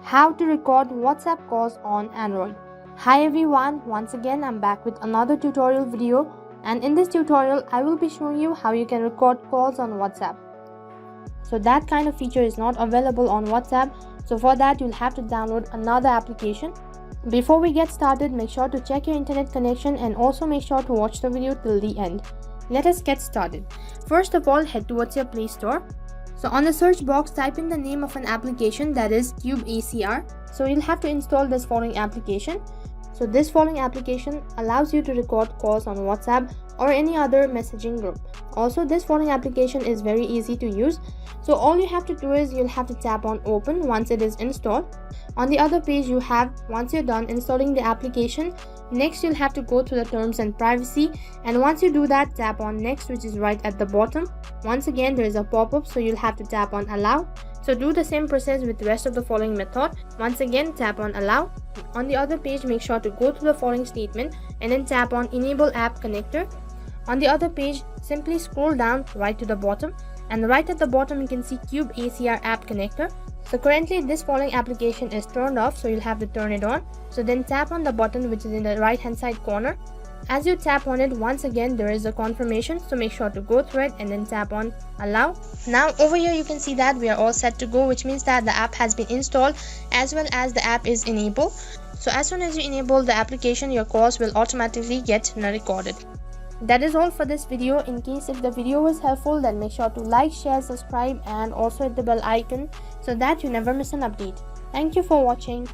How to record WhatsApp calls on Android. Hi everyone, once again I'm back with another tutorial video, and in this tutorial I will be showing you how you can record calls on WhatsApp. So that kind of feature is not available on WhatsApp, so for that you'll have to download another application. Before we get started, make sure to check your internet connection and also make sure to watch the video till the end. Let us get started. First of all, head towards your Play Store. So on the search box, type in the name of an application, that is CubeACR. So you'll have to install this following application. So this following application allows you to record calls on WhatsApp or any other messaging group. Also, this following application is very easy to use. So all you have to do is you'll have to tap on open once it is installed. On the other page you have, once you're done installing the application, next you'll have to go to the terms and privacy, and once you do that, tap on next, which is right at the bottom. Once again there is a pop-up, so you'll have to tap on allow. So do the same process with the rest of the following method. Once again tap on allow. On the other page, make sure to go to the following statement and then tap on enable app connector. On the other page, simply scroll down right to the bottom, and right at the bottom you can see CubeACR app connector. So currently this following application is turned off, so you'll have to turn it on. So then tap on the button which is in the right hand side corner. As you tap on it, once again there is a confirmation, so make sure to go through it and then tap on allow. Now over here you can see that we are all set to go, which means that the app has been installed as well as the app is enabled. So as soon as you enable the application, your calls will automatically get recorded. That is all for this video. In case if the video was helpful, then make sure to like, share, subscribe and also hit the bell icon so that you never miss an update. Thank you for watching.